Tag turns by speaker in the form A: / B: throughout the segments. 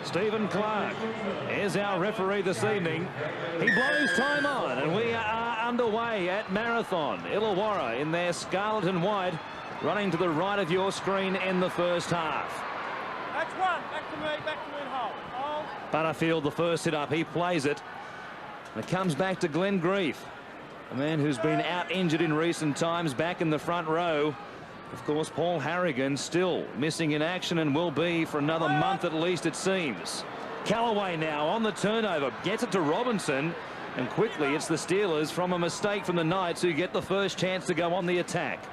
A: Stephen Clark is our referee this evening. He blows time on, and we are underway at Marathon. Illawarra in their scarlet and white, running to the right of your screen in the first half.
B: That's one. Back to me and hold.
A: Butterfield, the first hit up, he plays it. And it comes back to Glenn Grief, a man who's been out injured in recent times, back in the front row. Of course, Paul Harrigan still missing in action and will be for another month at least, it seems. Callaway now on the turnover, gets it to Robinson, and quickly it's the Steelers from a mistake from the Knights who get the first chance to go on the attack.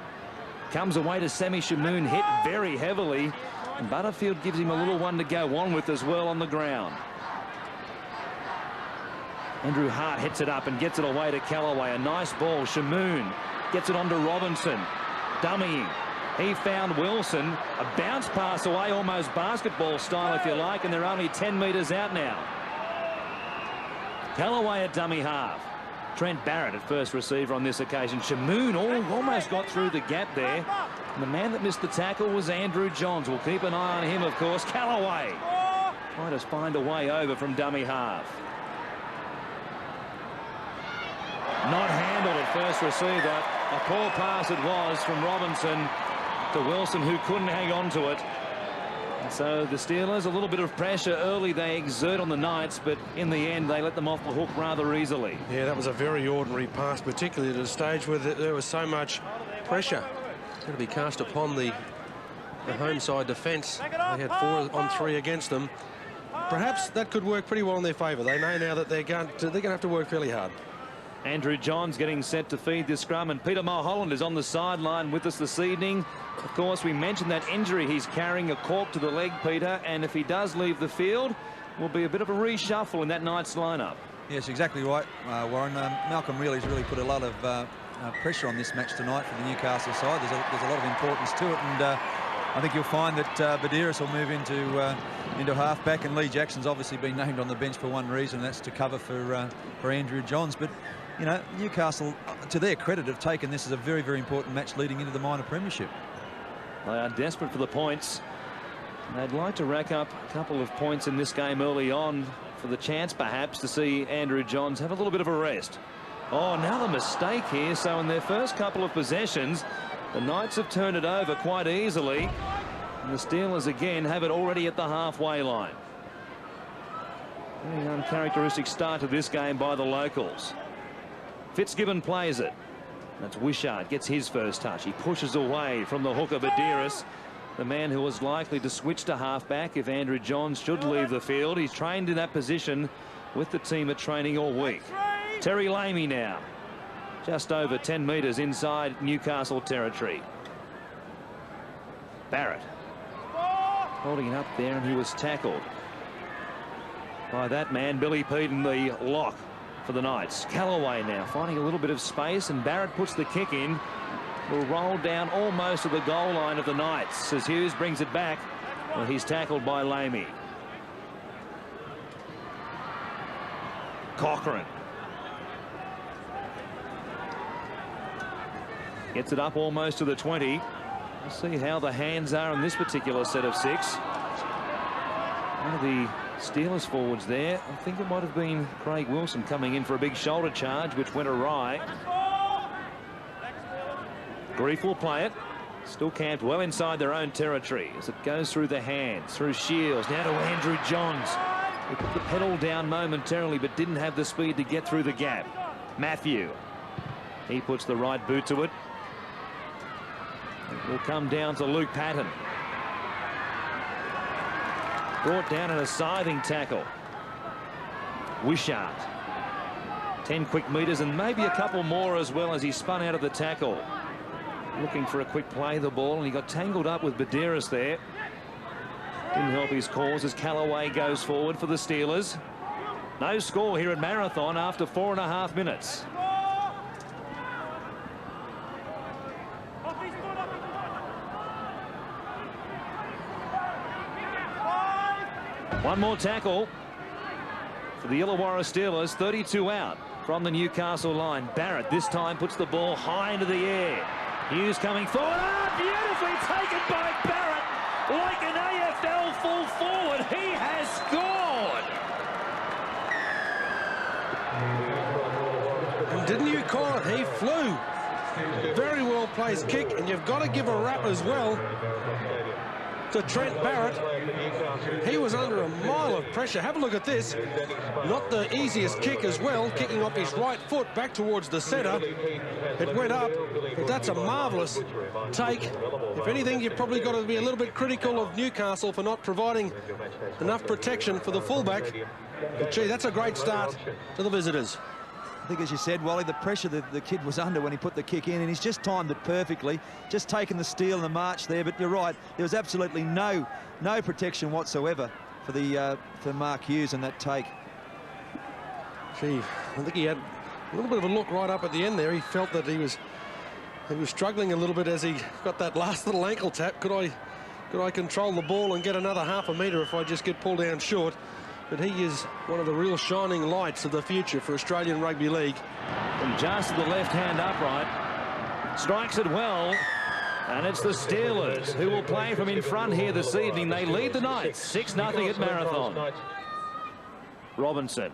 A: Comes away to Sammy Shamoon, hit very heavily, and Butterfield gives him a little one to go on with as well on the ground. Andrew Hart hits it up and gets it away to Callaway. A nice ball. Shamoon gets it on to Robinson. Dummying. He found Wilson. A bounce pass away, almost basketball style if you like, and they're only 10 metres out now. Callaway at dummy half. Trent Barrett at first receiver on this occasion. Shamoon almost got through the gap there. And the man that missed the tackle was Andrew Johns. We'll keep an eye on him, of course. Callaway trying to find a way over from dummy half. Not handled at first receiver. A poor pass it was from Robinson to Wilson, who couldn't hang on to it. And so the Steelers, a little bit of pressure early they exert on the Knights, but in the end they let them off the hook rather easily.
C: Yeah, that was a very ordinary pass, particularly at a stage where there was so much pressure going to be cast upon the home side defence. They had 4 on 3 against them. Perhaps that could work pretty well in their favour. They know now that they're going to have to work fairly hard.
A: Andrew Johns getting set to feed this scrum, and Peter Mulholland is on the sideline with us this evening. Of course, we mentioned that injury he's carrying, a cork to the leg, Peter, and if he does leave the field, will be a bit of a reshuffle in that Knights lineup.
D: Yes, exactly right, Warren. Malcolm Reilly's really put a lot of pressure on this match tonight for the Newcastle side. There's a lot of importance to it, and I think you'll find that Badiris will move into halfback, and Lee Jackson's obviously been named on the bench for one reason, and that's to cover for Andrew Johns. But you know, Newcastle, to their credit, have taken this as a very, very important match leading into the minor premiership.
A: They are desperate for the points. They'd like to rack up a couple of points in this game early on for the chance perhaps to see Andrew Johns have a little bit of a rest. Oh, now the mistake here. So in their first couple of possessions, the Knights have turned it over quite easily, and the Steelers again have it already at the halfway line. Very uncharacteristic start to this game by the locals. Fitzgibbon plays it. That's Wishart, gets his first touch. He pushes away from the hooker Badiris, the man who was likely to switch to halfback if Andrew Johns should leave the field. He's trained in that position with the team at training all week. Terry Lamey now, just over 10 metres inside Newcastle territory. Barrett holding it up there, and he was tackled by that man, Billy Peden, the lock for the Knights. Callaway now finding a little bit of space, and Barrett puts the kick in. Will roll down almost to the goal line of the Knights as Hughes brings it back. Well, he's tackled by Lamey. Cochrane gets it up almost to the 20. We'll see how the hands are in this particular set of 6. One of the Steelers forwards there, I think it might have been Craig Wilson coming in for a big shoulder charge, which went awry. Grief will play it. Still camped well inside their own territory as it goes through the hands, through Shields, now to Andrew Johns. He put the pedal down momentarily but didn't have the speed to get through the gap. Matthew, he puts the right boot to it. It will come down to Luke Patton. Brought down in a scything tackle. Wishart. 10 quick metres and maybe a couple more as well as he spun out of the tackle. Looking for a quick play the ball, and he got tangled up with Badiris there. Didn't help his cause as Callaway goes forward for the Steelers. No score here at Marathon after 4.5 minutes. One more tackle for the Illawarra Steelers. 32 out from the Newcastle line. Barrett this time puts the ball high into the air. Hughes coming forward. Oh, beautifully taken by Barrett. like an AFL full forward. He has scored.
C: And didn't you call it? He flew. Very well placed kick, and you've got to give a rap as well to Trent Barrett. He was under a mile of pressure. Have a look at this. Not the easiest kick as well, kicking off his right foot back towards the centre. It went up, but that's a marvellous take. If anything, you've probably got to be a little bit critical of Newcastle for not providing enough protection for the fullback. But gee, that's a great start to the visitors.
D: I think, as you said, Wally, the pressure that the kid was under when he put the kick in, and he's just timed it perfectly, just taken the steal and the march there. But you're right, there was absolutely no protection whatsoever for Mark Hughes in that take.
C: Gee, I think he had a little bit of a look right up at the end there. He felt that he was struggling a little bit as he got that last little ankle tap. Could I control the ball and get another half a metre if I just get pulled down short? But he is one of the real shining lights of the future for Australian Rugby League.
A: And just the left hand upright. Strikes it well. And it's the Steelers who will play from in front here this evening. They lead the Knights 6-0 at Marathon. Robinson.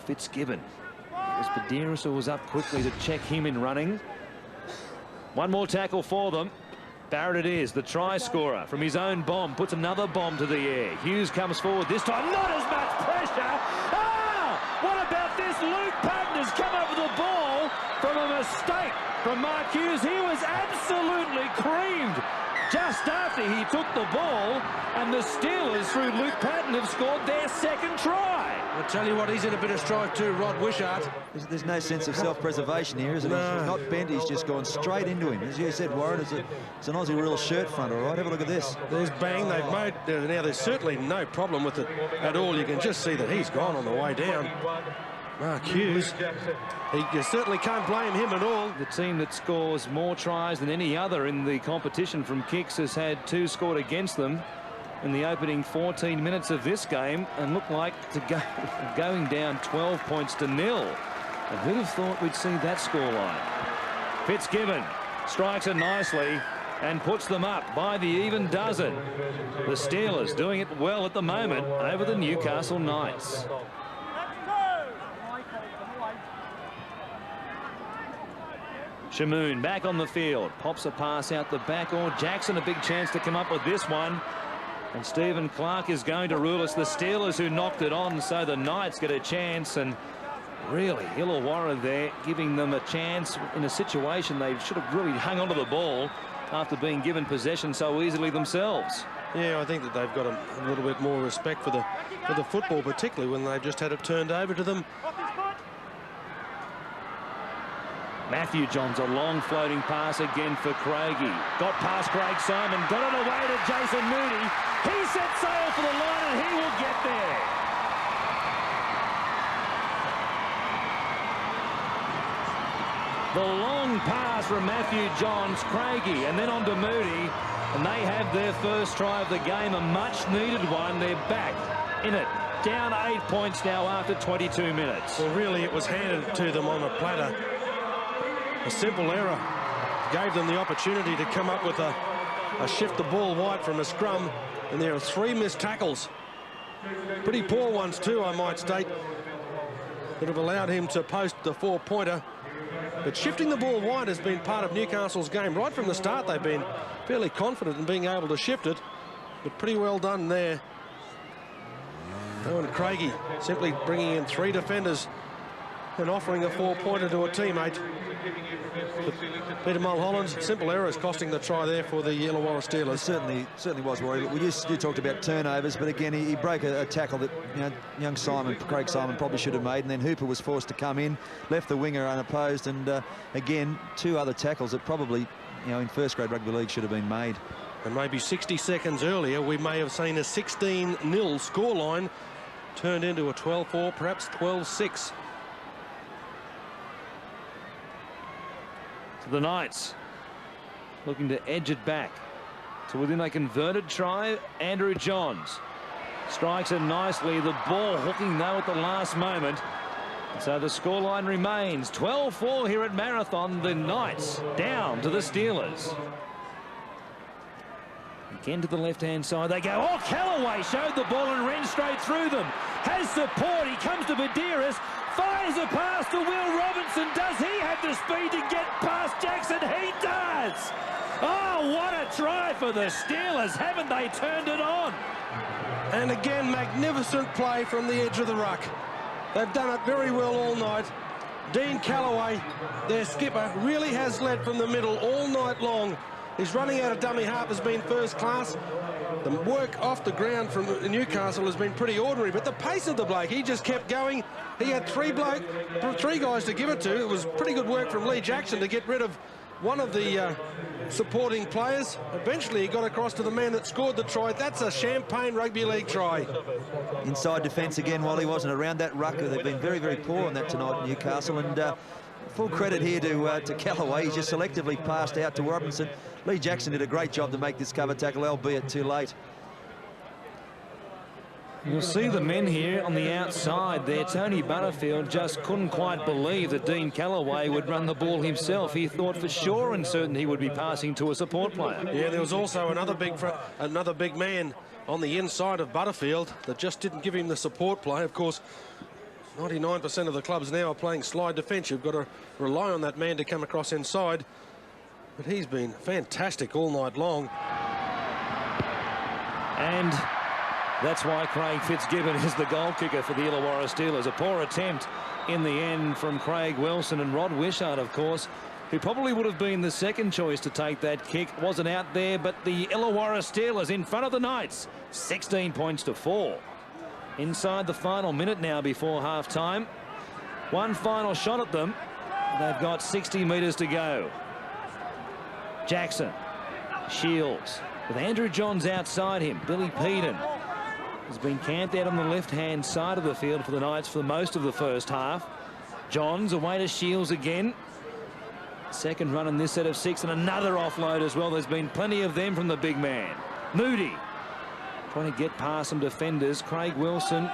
A: Fitzgibbon. As Badira was up quickly to check him in running. One more tackle for them. Barrett it is, the try scorer from his own bomb, puts another bomb to the air. Hughes comes forward this time, not as much pressure. Ah! What about this? Luke Patton has come over the ball from a mistake from Mark Hughes. He was absolutely creamed just after he took the ball, and the Steelers, through Luke Patton, have scored their second try.
C: I'll tell you what, he's in a bit of strife too, Rod Wishart.
D: There's no sense of self-preservation here, is it?
C: No.
D: He's not bent, he's just gone straight into him. As you said, Warren, it's an Aussie real shirt front, all right? Have a look at this.
C: There's bang, they've made, now there's certainly no problem with it at all. You can just see that he's gone on the way down. Mark Hughes, you certainly can't blame him at all.
A: The team that scores more tries than any other in the competition from kicks has had 2 scored against them in the opening 14 minutes of this game, and look like going down 12 points to 0. And who'd have thought we'd see that scoreline? Fitzgibbon strikes it nicely and puts them up by the even dozen. The Steelers doing it well at the moment over the Newcastle Knights. Shamoon back on the field, pops a pass out the back, or Jackson a big chance to come up with this one. And Stephen Clark is going to rule. It's the Steelers who knocked it on, so the Knights get a chance. And really, Illawarra there giving them a chance in a situation they should have really hung onto the ball after being given possession so easily themselves.
C: Yeah, I think that they've got a little bit more respect for the football, particularly when they've just had it turned over to them.
A: Matthew Johns, a long floating pass again for Craigie. Got past Craig Simon, got it away to Jason Moody. He set sail for the line and he will get there. The long pass from Matthew Johns, Craigie, and then on to Moody. And they have their first try of the game, a much needed one. They're back in it. Down 8 points now after 22 minutes.
C: Well, really, it was handed to them on a platter. A simple error gave them the opportunity to come up with a shift the ball wide from a scrum, and there are 3 missed tackles. Pretty poor ones too, I might state, that have allowed him to post the 4-pointer. But shifting the ball wide has been part of Newcastle's game. Right from the start, they've been fairly confident in being able to shift it, but pretty well done there. Owen Craigie simply bringing in 3 defenders and offering a 4-pointer to a teammate. But Peter Mulholland's simple error is costing the try there for the Illawarra Steelers.
D: It certainly was, Rory. You talked about turnovers, but again, he broke a tackle that young Craig Simon probably should have made, and then Hooper was forced to come in, left the winger unopposed, and again, 2 other tackles that probably, in first-grade rugby league should have been made.
C: And maybe 60 seconds earlier, we may have seen a 16-0 scoreline turned into a 12-4, perhaps 12-6.
A: The Knights looking to edge it back to within a converted try. Andrew Johns strikes it nicely. The ball hooking though at the last moment. So the scoreline remains 12-4 here at Marathon. The Knights down to the Steelers. Again to the left-hand side they go. Oh, Callaway showed the ball and ran straight through them. Has support. He comes to Badiris. Fires a pass to Will Robinson. Does he have the speed to get past Jackson? He does. Oh, what a try for the Steelers. Haven't they turned it on?
C: And again, magnificent play from the edge of the ruck. They've done it very well all night. Dean Callaway, their skipper, really has led from the middle all night long. His running out of dummy half has been first class. The work off the ground from Newcastle has been pretty ordinary, but the pace of the bloke, he just kept going. He had three guys to give it to. It was pretty good work from Lee Jackson to get rid of one of the supporting players. Eventually he got across to the man that scored the try. That's a Champagne Rugby League try.
D: Inside defence again, while he wasn't around that ruck. They've been very, very poor on that tonight, Newcastle, and full credit here to Callaway. He's just selectively passed out to Robinson. Lee Jackson did a great job to make this cover tackle, albeit too late.
A: You'll see the men here on the outside there. Tony Butterfield just couldn't quite believe that Dean Callaway would run the ball himself. He thought for sure and certain he would be passing to a support player.
C: Yeah, there was also another big man on the inside of Butterfield that just didn't give him the support play. Of course, 99% of the clubs now are playing slide defence. You've got to rely on that man to come across inside. But he's been fantastic all night long.
A: And that's why Craig Fitzgibbon is the goal kicker for the Illawarra Steelers. A poor attempt in the end from Craig Wilson, and Rod Wishart, of course, who probably would have been the second choice to take that kick, wasn't out there. But the Illawarra Steelers in front of the Knights, 16 points to 4. Inside the final minute now before half-time. One final shot at them. They've got 60 metres to go. Jackson, Shields, with Andrew Johns outside him. Billy Peden has been camped out on the left-hand side of the field for the Knights for most of the first half. Johns away to Shields again. Second run in this set of 6, and another offload as well. There's been plenty of them from the big man. Moody trying to get past some defenders. Craig Wilson,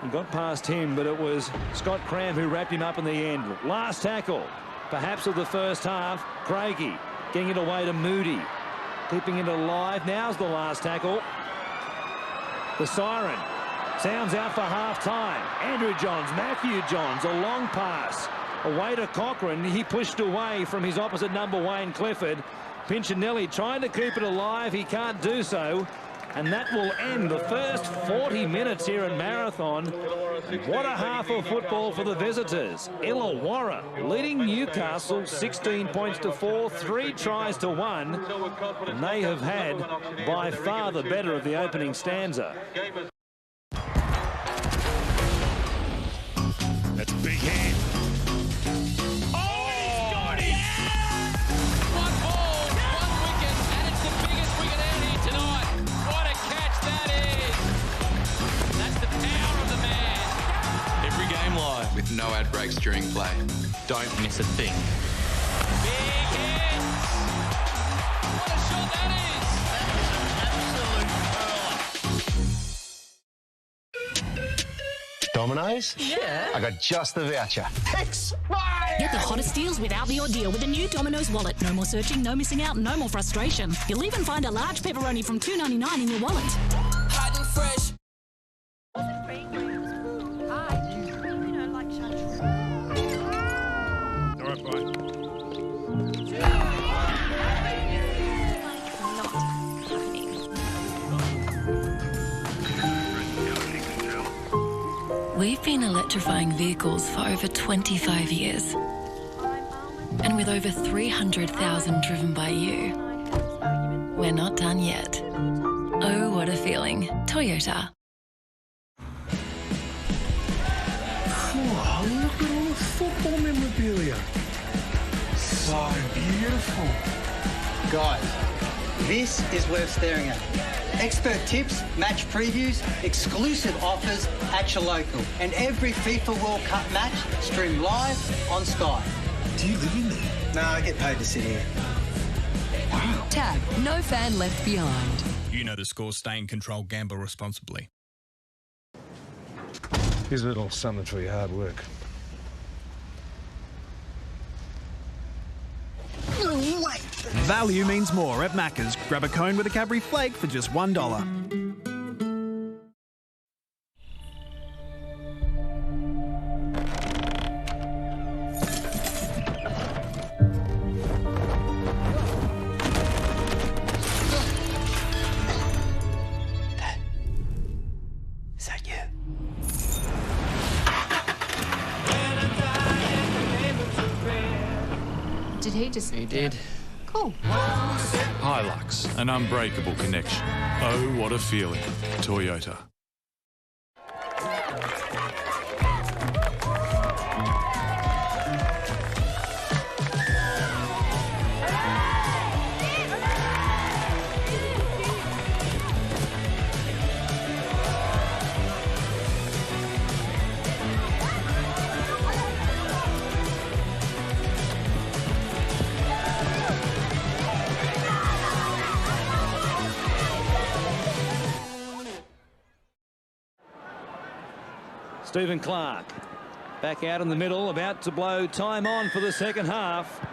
A: he got past him, but it was Scott Cram who wrapped him up in the end. Last tackle, perhaps of the first half. Craigie getting it away to Moody, keeping it alive. Now's the last tackle. The siren sounds out for half-time. Andrew Johns, Matthew Johns, a long pass away to Cochrane. He pushed away from his opposite number, Wayne Clifford. Pinchinelli trying to keep it alive. He can't do so. And that will end the first 40 minutes here at Marathon. What a half of football for the visitors. Illawarra leading Newcastle 16 points to 4, 3 tries to 1. And they have had by far the better of the opening stanza.
E: That's a big hand. Oh, he's got it!
F: One ball, one wicket, and it's the biggest wicket out here tonight. What a catch that is! That's the power of the man.
G: Every game live with no ad breaks during play. Don't miss a thing.
F: Big hits! What a shot that is!
H: Domino's? Yeah. I got just the voucher.
I: Get the hottest deals without the ordeal with the new Domino's wallet. No more searching, no missing out, no more frustration. You'll even find a large pepperoni from $2.99 in your wallet.
F: Hot and fresh.
E: All right, bye.
J: We've been electrifying vehicles for over 25 years. And with over 300,000 driven by you, we're not done yet. Oh, what a feeling. Toyota.
H: Oh, look at all the football memorabilia. So beautiful.
K: Guys, this is worth staring at. Expert tips, match previews, exclusive offers at your local. And every FIFA World Cup match streamed live on Sky.
H: Do you live in there?
K: No, I get paid to sit here.
H: Wow.
J: Tag, no fan left behind.
E: You know the score. Stay in control. Gamble responsibly.
H: Here's a little something for your hard work.
K: Wait!
L: Value means more at Macca's. Grab a cone with a Cadbury flake for just $1.
K: Is that you?
M: Did he just...
F: He did.
M: Cool.
E: Hilux, an unbreakable connection. Oh, what a feeling. Toyota.
A: Stephen Clark back out in the middle, about to blow time on for the second half.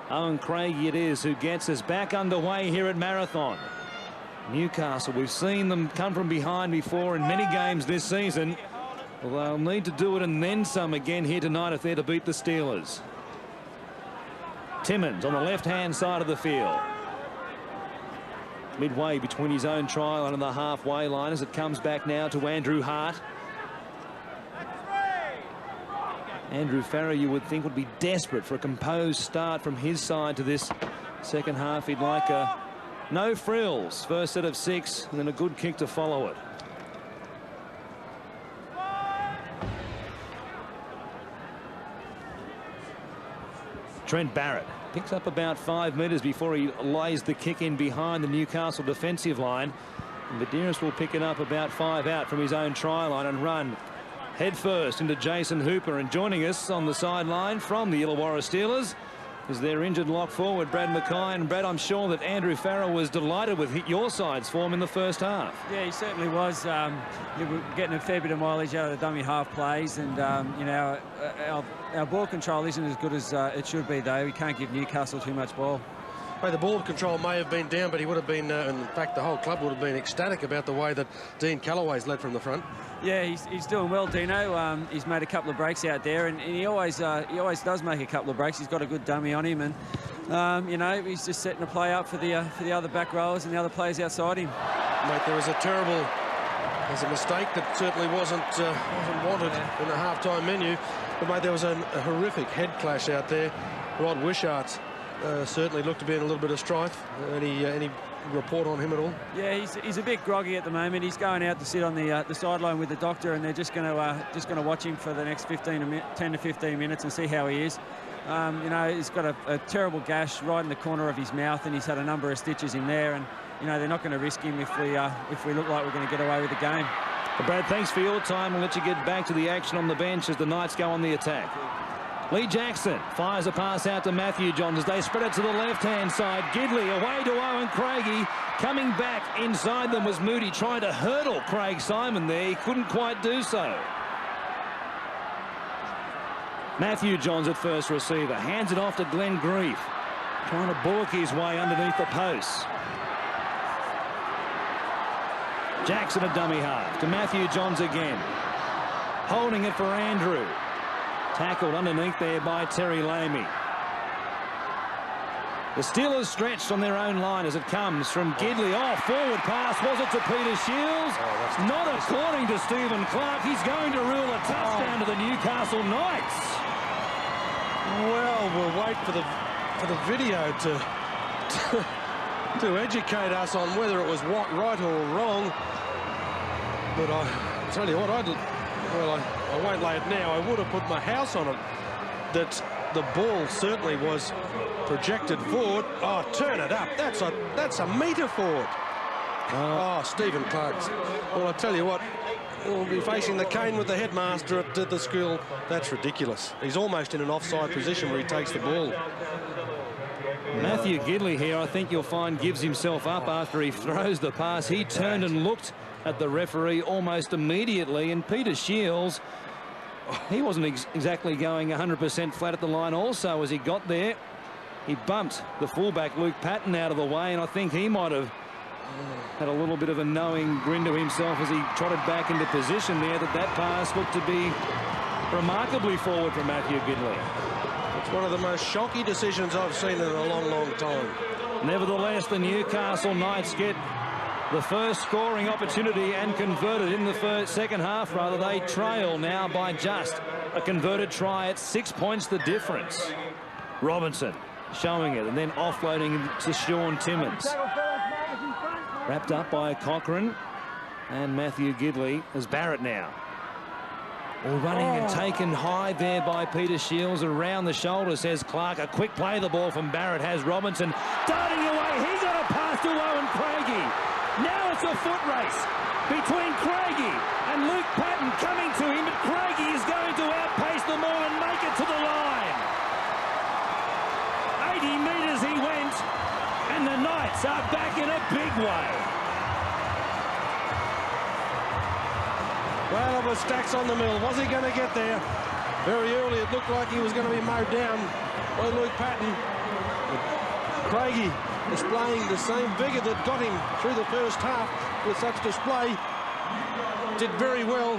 A: Owen Craigie it is who gets us back underway here at Marathon. Newcastle, we've seen them come from behind before in many games this season. Well, they'll need to do it and then some again here tonight if they're to beat the Steelers. Timmins on the left-hand side of the field. Midway between his own try line and the halfway line as it comes back now to Andrew Hart. Andrew Farrow, you would think, would be desperate for a composed start from his side to this second half. He'd like a no frills first set of 6 and then a good kick to follow it. Trent Barrett picks up about 5 metres before he lays the kick in behind the Newcastle defensive line. And Medeiros will pick it up about 5 out from his own try line and run head first into Jason Hooper. And joining us on the sideline from the Illawarra Steelers is their injured lock forward, Brad Mackay. And Brad, I'm sure that Andrew Farrell was delighted with your side's form in the first half.
N: Yeah, he certainly was. You were getting a fair bit of mileage out of the dummy half plays, and you know, our ball control isn't as good as it should be, though. We can't give Newcastle too much ball.
C: Well, the ball control may have been down, but he would have been, in fact, the whole club would have been ecstatic about the way that Dean Callaway's led from the front.
N: Yeah, he's doing well, Dino. He's made a couple of breaks out there, and he always does make a couple of breaks. He's got a good dummy on him, and you know, he's just setting a play up for the other back rowers and the other players outside him.
C: Mate, there's a mistake that certainly wasn't wanted in the half-time menu. But mate, there was a horrific head clash out there. Rod Wishart certainly looked to be in a little bit of strife. Any report on him at all?
N: Yeah, he's a bit groggy at the moment. He's going out to sit on the sideline with the doctor, and they're just going to watch him for the next 10 to 15 minutes and see how he is. You know, he's got a terrible gash right in the corner of his mouth, and he's had a number of stitches in there. And you know, they're not going to risk him if we look like we're going to get away with the game.
A: Well, Brad, thanks for your time. We'll let you get back to the action on the bench as the Knights go on the attack. Lee Jackson fires a pass out to Matthew Johns as they spread it to the left-hand side. Gidley away to Owen Craigie. Coming back inside them was Moody, trying to hurdle Craig Simon there. He couldn't quite do so. Matthew Johns at first receiver. Hands it off to Glenn Grief. Trying to bullock his way underneath the posts. Jackson a dummy half to Matthew Johns again. Holding it for Andrew. Tackled underneath there by Terry Lamey. The Steelers stretched on their own line as it comes from Gidley. Oh, forward pass. Was it to Peter Shields? Not according to Stephen Clark. He's going to rule a touchdown to the Newcastle Knights.
C: Well, we'll wait for the video to educate us on whether it was right or wrong. But I tell you what, I did. Well, I won't lay it now. I would have put my house on it that the ball certainly was projected forward. Oh, turn it up. That's a metre forward. Oh, Stephen Clark. Well, I tell you what, we'll be facing the cane with the headmaster at the school. That's ridiculous. He's almost in an offside position where he takes the ball.
A: Matthew Gidley here, I think you'll find, gives himself up after he throws the pass. He turned and looked at the referee almost immediately, and Peter Shields, he wasn't exactly going 100% flat at the line also as he got there. He bumped the fullback Luke Patton out of the way, and I think he might have had a little bit of a knowing grin to himself as he trotted back into position there, that pass looked to be remarkably forward from Matthew Gidley.
C: It's one of the most shocking decisions I've seen in a long, long time.
A: Nevertheless, the Newcastle Knights get the first scoring opportunity and converted in the second half. Rather, they trail now by just a converted try at 6 points the difference. Robinson showing it and then offloading to Sean Timmins. Wrapped up by Cochrane and Matthew Gidley as Barrett now. All running and taken high there by Peter Shields. Around the shoulder, says Clark. A quick play the ball from Barrett has Robinson darting away. He got a pass to Owen Craigie. Now it's a foot race between Craigie and Luke Patton coming to him, but Craigie is going to outpace them all and make it to the line. 80 metres he went, and the Knights are back in a big way.
C: Well, it was stacks on the mill. Was he going to get there? Very early, it looked like he was going to be mowed down by Luke Patton. Craigie displaying the same vigour that got him through the first half with such display. Did very well.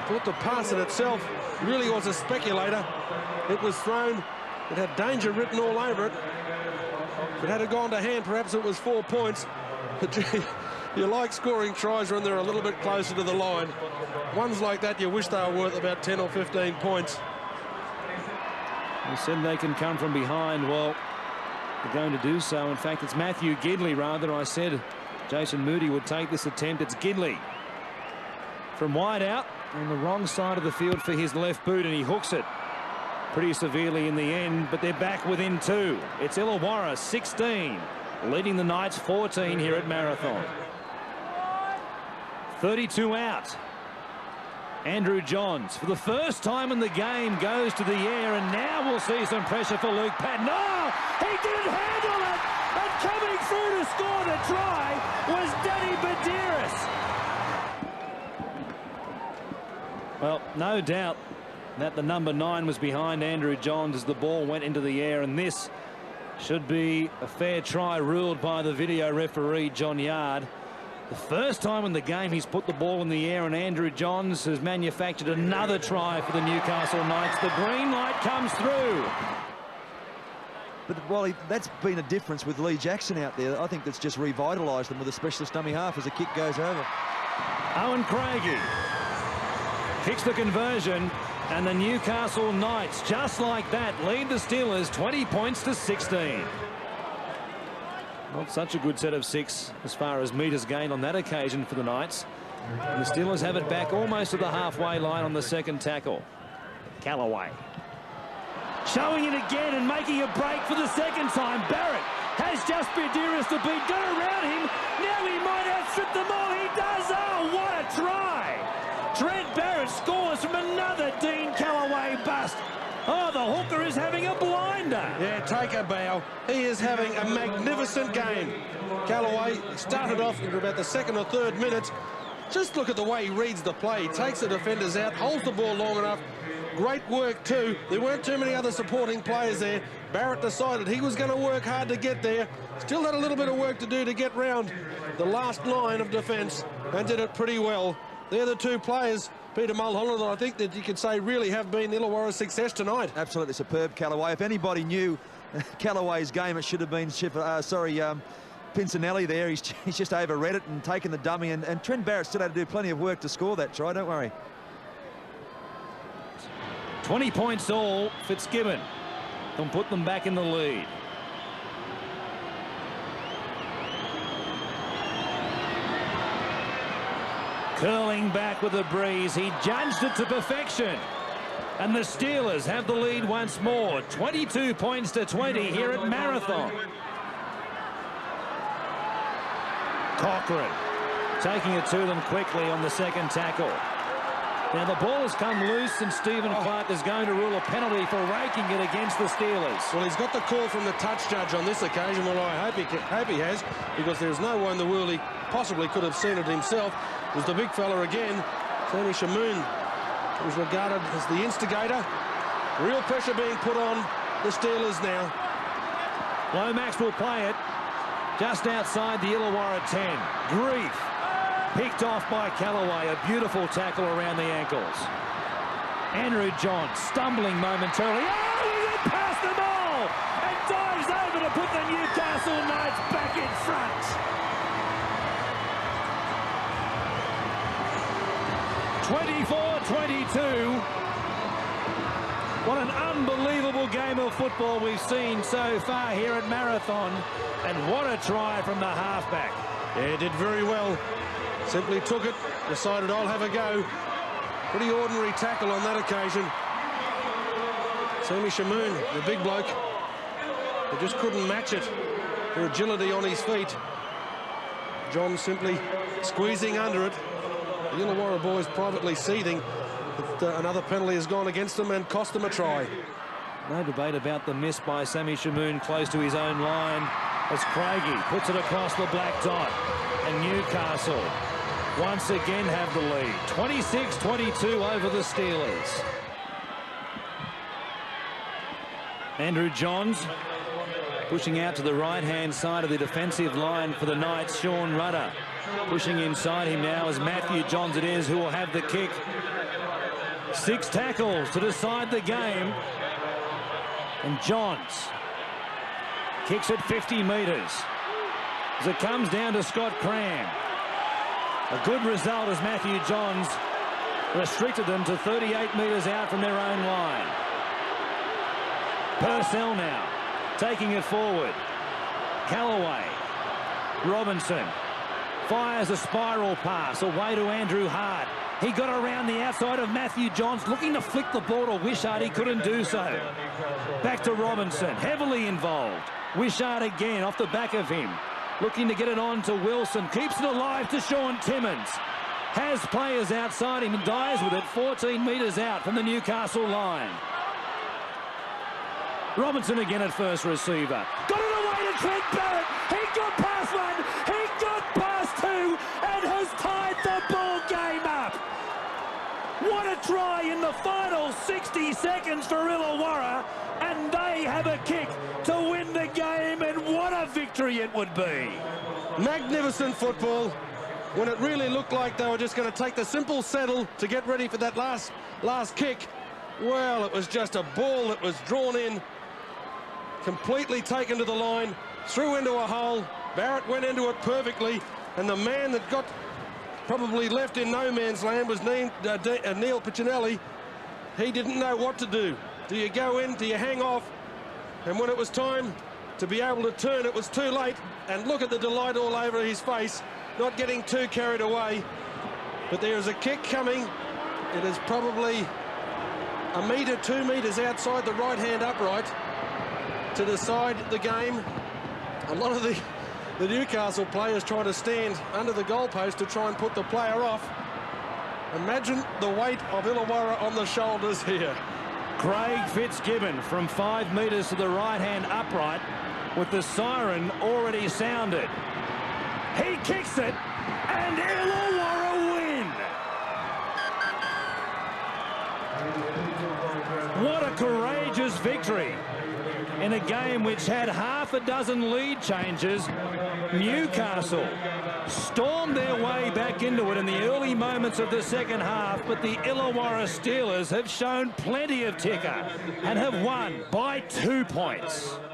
C: Thought the pass in itself really was a speculator. It was thrown. It had danger written all over it. If it had gone to hand, perhaps it was 4 points. But you like scoring tries when they're a little bit closer to the line. Ones like that, you wish they were worth about 10 or 15 points.
A: You said they can come from behind. Well, they're going to do so. In fact, it's Matthew Gidley, rather. I said Jason Moody would take this attempt. It's Gidley from wide out on the wrong side of the field for his left boot, and he hooks it pretty severely in the end, but they're back within 2. It's Illawarra 16, leading the Knights 14 here at Marathon. 32 out. Andrew Johns, for the first time in the game, goes to the air, and now we'll see some pressure for Luke Patton. No, he didn't handle it, and coming through to score the try was Danny Badiris. Well, no doubt that the number 9 was behind Andrew Johns as the ball went into the air, and this should be a fair try ruled by the video referee John Yard. The first time in the game he's put the ball in the air, and Andrew Johns has manufactured another try for the Newcastle Knights. The green light comes through.
D: But Wally, that's been a difference with Lee Jackson out there. I think that's just revitalised them with a specialist dummy half as the kick goes over.
A: Owen Craigie kicks the conversion, and the Newcastle Knights, just like that, lead the Steelers 20 points to 16. Not such a good set of 6 as far as metres gained on that occasion for the Knights. And the Steelers have it back almost to the halfway line on the second tackle. Callaway showing it again and making a break for the second time. Barrett has just Badiris to beat. Got around him. Now he might outstrip them all. He does. Oh, what a try. Trent Barrett scores from another Dean Callaway bust. Oh, the hooker is having a blinder.
C: Yeah, take a bow. He is having a magnificent game. Callaway started off in about the 2nd or 3rd minute. Just look at the way he reads the play. He takes the defenders out, holds the ball long enough. Great work too. There weren't too many other supporting players there. Barrett decided he was going to work hard to get there. Still had a little bit of work to do to get round the last line of defence, and did it pretty well. They're the 2 players, Peter Mulholland, that I think that you could say really have been Illawarra's success tonight.
D: Absolutely superb, Callaway. If anybody knew Callaway's game, it should have been Pincinelli there. He's just overread it and taken the dummy, and Trent Barrett still had to do plenty of work to score that try, don't worry.
A: 20 points all. Fitzgibbon can put them back in the lead. Curling back with a breeze. He judged it to perfection. And the Steelers have the lead once more. 22 points to 20 here at Marathon. Cochrane taking it to them quickly on the second tackle. Now the ball has come loose, and Stephen Clark is going to rule a penalty for raking it against the Steelers.
C: Well, he's got the call from the touch judge on this occasion. Well, I hope he has, because there's no way in the world he possibly could have seen it himself. It was the big fella again, Tony Shamoon, who was regarded as the instigator. Real pressure being put on the Steelers now.
A: Lomax will play it just outside the Illawarra 10. Grief picked off by Callaway. A beautiful tackle around the ankles. Andrew Johns stumbling momentarily. Oh, he past them all and dives over to put the Newcastle Knights back in front. 24-22. What an unbelievable game of football we've seen so far here at Marathon. And what a try from the halfback.
C: Yeah, did very well. Simply took it, decided I'll have a go. Pretty ordinary tackle on that occasion. Sammy Shamoon, the big bloke, he just couldn't match it. The agility on his feet. John simply squeezing under it. The Illawarra boys privately seething. But, another penalty has gone against them and cost them a try.
A: No debate about the miss by Sammy Shamoon close to his own line as Craigie puts it across the black dot. And Newcastle once again have the lead. 26-22 over the Steelers. Andrew Johns pushing out to the right-hand side of the defensive line for the Knights. Sean Rudder pushing inside him now as Matthew Johns it is who will have the kick. 6 tackles to decide the game. And Johns kicks it 50 metres as it comes down to Scott Cram. A good result as Matthew Johns restricted them to 38 metres out from their own line. Purcell now taking it forward. Callaway. Robinson fires a spiral pass away to Andrew Hart. He got around the outside of Matthew Johns, looking to flick the ball to Wishart. He couldn't do so. Back to Robinson, heavily involved. Wishart again off the back of him, looking to get it on to Wilson. Keeps it alive to Sean Timmins. Has players outside him and dies with it 14 metres out from the Newcastle line. Robinson again at first receiver. Got it away to Trent Barrett. He got past one. He got past two and has tied the ball game up. What a try in the final 60 seconds for Illawarra, and they have a kick to win the game, and what a victory it would be.
C: Magnificent football when it really looked like they were just going to take the simple settle to get ready for that last kick. Well, it was just a ball that was drawn in, completely taken to the line, threw into a hole. Barrett went into it perfectly, and the man that got probably left in no man's land was Neil Piccinelli. He didn't know what to do. Do you go in? Do you hang off? And when it was time to be able to turn, it was too late. And look at the delight all over his face, not getting too carried away. But there is a kick coming. It is probably 1 metre, 2 metres outside the right-hand upright to decide the game. A lot of the Newcastle players trying to stand under the goalpost to try and put the player off. Imagine the weight of Illawarra on the shoulders here.
A: Craig Fitzgibbon from 5 metres to the right-hand upright with the siren already sounded. He kicks it and Illawarra win. What a courageous victory. In a game which had half a dozen lead changes, Newcastle stormed their way back into it in the early moments of the second half, but the Illawarra Steelers have shown plenty of ticker and have won by 2 points.